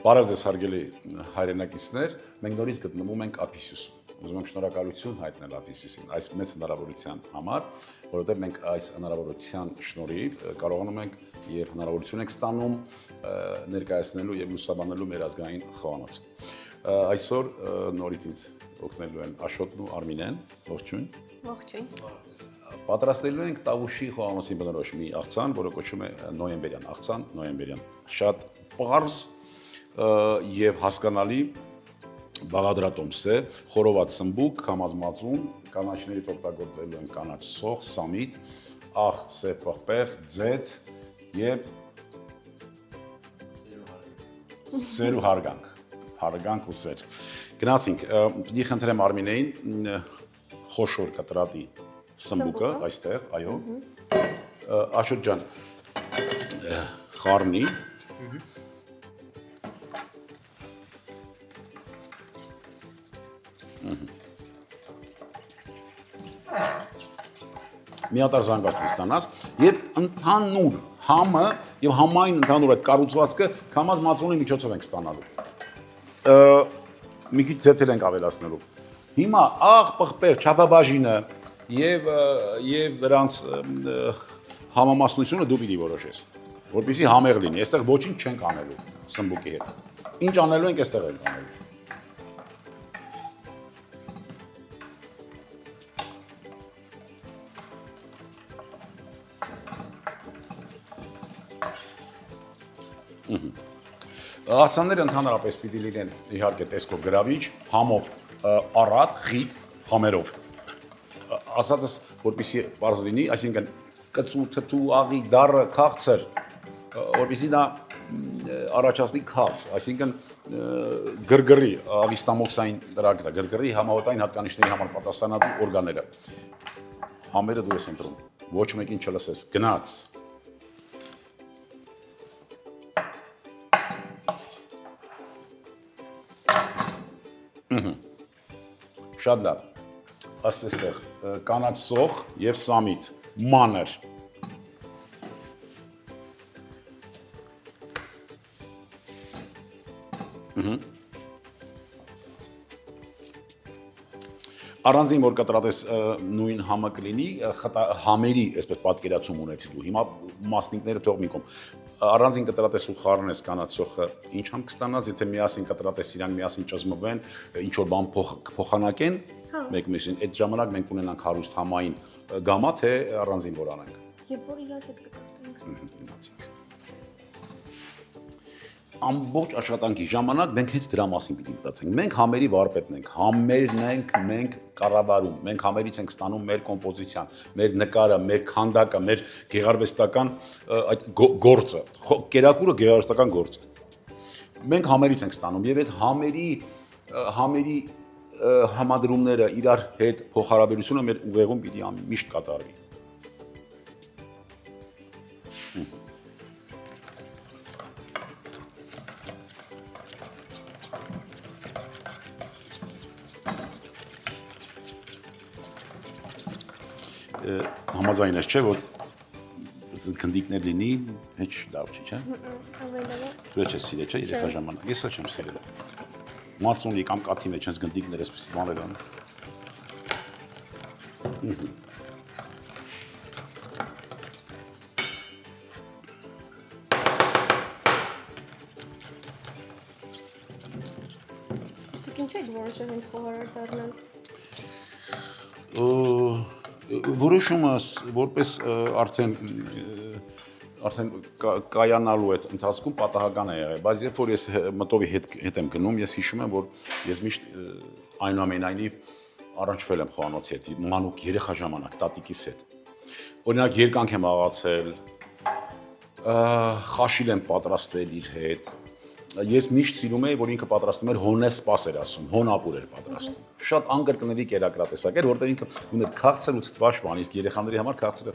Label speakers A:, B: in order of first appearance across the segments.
A: Բարև ձեզ հարգելի հայրենակիցներ, մենք նորից գտնվում ենք Ափիսյուսում։ Ուզում եմ շնորհակալություն հայտնել Ափիսյուսին այս մեծ հնարավորության համար, որովհետև մենք այս հնարավորության շնորհիվ կարողանում ենք եւ հնարավորություն ենք ստանում ներկայացնելու եւ լուսաբանելու մեր ազգային խոհանոցը։ Այսօր նորից ինձ օգնելու են Աշոտն ու Արմինեն, ողջույն։
B: Ողջույն։
A: Պատրաստելու ենք Տավուշի խոհանոցի բնորոշ մի աղցան, որը կոչվում է նոյեմբերյան աղցան, նոյեմբերյան։ Շատ պարզ եւ հասկանալի բաղադրատոմս է, խորոված սմբուկ, կամազմածուն, կանաչներից օգտագործելու են կանաչ սոխ, սամիտ, աղ, սև պղպեղ, ձեթ եւ սեր ու հարգանք, հարգանք ու սեր։ Գնացինք, պիտի խնդրեմ Արմինեին խոշոր կտրատի սմբուկը այստեղ, այո։ Աշոտ ջան, խառնի։ Միատար զանգվածք ստանաս եւ ընդհանուր համը եւ համային ընդհանուր այդ կառուցվածքը կամազ մածունի միջոցով ենք ստանալու։ Մի քիչ ձեթել ենք ավելացնելու։ Հիմա աղ, պղպեղ, չափաբաժինը եւ դրանց համամասնությունը դու պիտի որոշես, որպեսզի համեղ լինի։ Այստեղ ոչինչ չենք անելու սմբուկի հետ։ Ինչ անելու ենք այստեղ ենք անելու։ Աղցանները ընդհանրապես պիտի լինեն իհարկե տեսքով գրավիչ, համով առատ, խիտ, համերով։ Ասածս, որպեսզի պարզ լինի, այսինքն կծու, թթու, աղի, դառը, քաղցր, որպեսզի նա առաջացնի քաղց, այսինքն գրգռի, աղիստամոքսային դրագը, գրգռի համավոտային հատկանիշների համար պատասխանատու օրգանները։ Համերը դու ես ընտրում, ոչ մեկին չլսես, գնաց։ Շատ լավ, աստ էստեղ կանաչ սոխ և սամիտ, մանր։ Առանձին որ կտրատես նույն համը կլինի, համերի այսպես պատկերացում ունեցի դու, հիմա մասնիկները թող մի կողմ։ Առանձին կտրատես ու խառնես կանաչ սոխը, ինչ համ կստանաս, եթե միասին կտրատես իրան միասին ճզմվեն, ինչ որ բան փոխանակեն, մեկ մյուսին, այդ ժամանակ մենք ունենանք հարուստ համային գամա, թե առանձին որ անենք։
B: Եվ որ իրար հետ կկրտենք։
A: Ամբողջ աշխատանքի ժամանակ մենք հենց դրա մասին պիտի մտածենք։ Մենք համերի վարպետն ենք, համերն ենք մենք կառավարում, մենք համերից ենք ստանում մեր կոմպոզիցիան, մեր նկարը, մեր քանդակը, մեր գեղարվեստական այդ գործը, կերակուրը գեղարվեստական գործ է։ Մենք համերից ենք ստանում եւ այդ համերի համադրումները իրար հետ փոխհարաբերությունը մեր ուղեղում պիտի միշտ կատարվի։ Համաձայն ես չէ, որ քնդիկներ լինի, հեչ լավ չի, չէ։ Դու չես սիրել, չէ, երեխա ժամանակ։ Ես չեմ սիրել։ Մածունի կամ կաթի մեջ հենց քնդիկներ էսպես բաներ անում։
B: Իսկ ինչու եք որոշել հենց խոհարար դառնալ։
A: Որոշումս որպես արդեն կայանալու այդ ընթացքում պատահական է եղել, բայց երբ որ ես մտովի հետ եմ գնում, ես հիշում եմ, որ ես միշտ այնուամենայնիվ առնչվել եմ խոհանոցի հետ, մանուկ երեխա ժամանակ, տատիկիս հետ։ Օրինակ երկանք եմ աղացել, խաշիլ եմ պատրաստել իր հետ։ Ես միշտ սիրում էի, որ ինքը պատրաստում էր հոնես սպաս էր ասում, հոնապուր էր պատրաստում։ Շատ անկրկնելի կերակրատեսակ էր, որտեղ ինքը ուներ քաղցր ու թթվաշ բան, իսկ երեխաների համար քաղցրը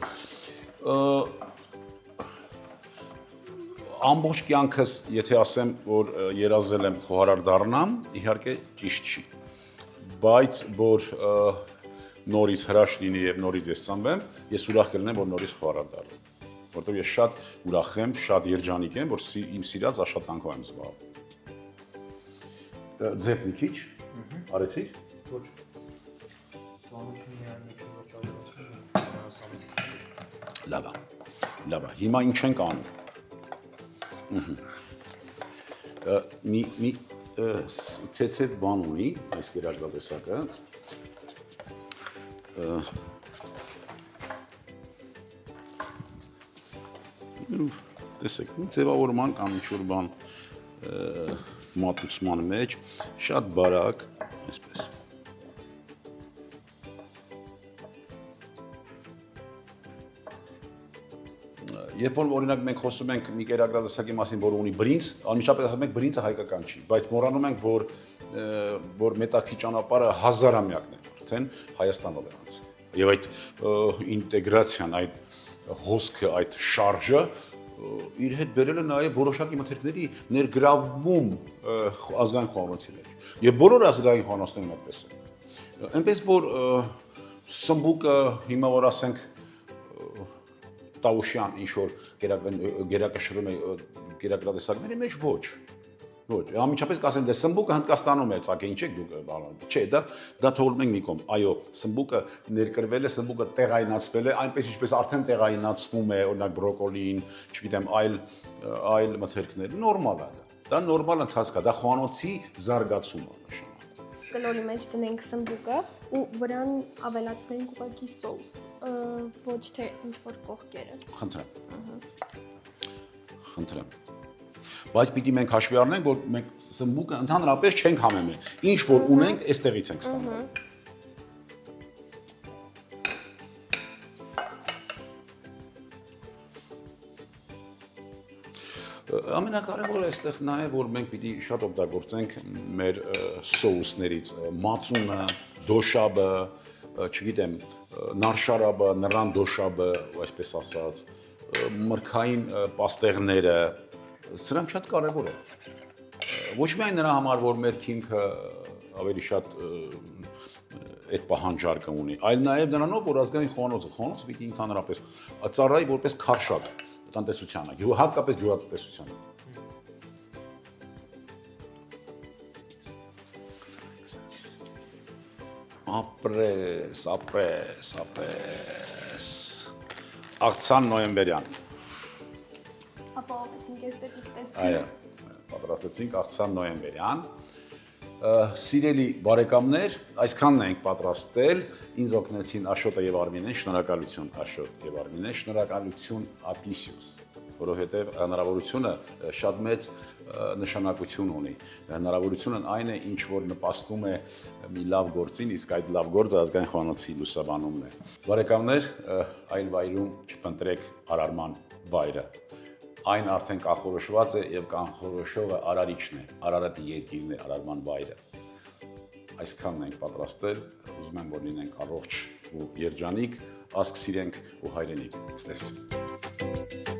A: ամբողջ կյանքս, եթե ասեմ, որ երազել եմ խոհարար դառնամ, իհարկե ճիշտ չի։ Բայց որ նորից հրաշ լինի եւ նորից ես ծնվեմ, ես ուրախ կլինեմ, որ նորից խոհարար դառնամ։ Որտեղ ես շատ ուրախ եմ, շատ երջանիկ եմ, որ իմ սիրած աշխատանքով եմ զբաղվում։ ձեթ մի քիչ արեցի։
C: Ոչ։ Ծանոթություն միայն մի չոր ճարացում։
A: Լավ է։ Լավ է։ Հիմա ինչ ենք անում։ Մի թեթև բան ունի այս գերակրատեսակը։ Տեսեք, ձևավորման կամ ինչ-որ բան մատուցման մեջ շատ բարակ, այսպես։ Երբ որ օրինակ մենք խոսում ենք մի կերակրատեսակի մասին, որը ունի բրինձ, անմիջապես ասում ենք բրինձը հայկական չի, բայց մոռանում ենք, որ մետաքսի ճանապարհը հազարամյակներ արդեն Հայաստանով է անցել։ Եվ այդ ինտեգրացիան, այդ հոսքը, այդ շարժը իր հետ բերել է նաև որոշակի մթերքների ներգրավում ազգային խոհանոցի մեջ։ Եվ բոլոր ազգային խոհանոցներն այդպես են։ Այնպես որ սմբուկը հիմա որ ասենք Տավուշյան ինչ որ գերակշռում է գերակրատեսակների մեջ ոչ։ Անմիջապես կասեն դե սմբուկը Հնդկաստանում է ծագել, ինչ եք դուք բանում։ Չէ, դա թողնում ենք մի կողմ։ Այո, սմբուկը ներկրվել է, սմբուկը տեղայնացվել է, այնպես ինչպես արդեն տեղայնացվում է, օրինակ բրոկոլին, չգիտեմ, այլ մթերքներ։ Նորմալ է դա։ Դա նորմալ ընթացք է, դա խոհանոցի զարգացում է նշանակում։
B: Կլորի մեջ դնենք սմբուկը ու վրան ավելացնենք ուղղակի սոուս, ոչ թե ինչ-որ կողքերը։
A: Խնդրեմ։ Բայց պիտի մենք հաշվի առնենք, որ մենք սմբուկը ընդհանրապես չենք համեմել։ Ինչ որ ունենք, այստեղից ենք ստանում։ Ամենակարևորը այստեղ նա է, որ մենք պիտի շատ օգտագործենք մեր սոուսներից մածունը, դոշաբը, չգիտեմ, նարշարաբը, նռան դոշաբը, այսպես ասած, մրգային պաստեղները, սրանք շատ կարևոր են։ Ոչ միայն նրա համար, որ մեր քիմքը ավելի շատ այդ պահանջարկը ունի, այլ նաև նրանով, որ ազգային խոհանոցը պիտի ընդհանրապես ծառայի որպես քարշակ տնտեսությանը, հատկապես գյուղատնտեսությանը։ Ապրես։ Աղցան նոյեմբերյան։
B: Ապահովեցինք էսթետիկ տեսքը։
A: Այո, պատրաստեցինք աղցան նոյեմբերյան։ Սիրելի բարեկամներ, այսքանն ենք պատրաստել, ինձ օգնեցին Աշոտը եւ Արմինեն, շնորհակալություն Աշոտ եւ Արմինեն, շնորհակալություն Ապիսիուս, որովհետեւ հնարավորությունը շատ մեծ նշանակություն ունի։ Հնարավորությունն այն է, ինչ որ նպաստում է մի լավ գործին, իսկ այդ լավ գործը ազգային խոհանոցի լուսաբանումն է։ Բարեկամներ, այլ վայրում չփնտրեք արարման վայրը։ Այն արդեն կանխորոշված է եւ կանխորոշողը Արարիչն է, Արարատի երկիրն է, արարման վայրը։ Այսքանն ենք պատրաստել, ուզում եմ որ լինենք առողջ ու երջանիկ, ազգ սիրենք ու հայրենիք։ Ստեսություն։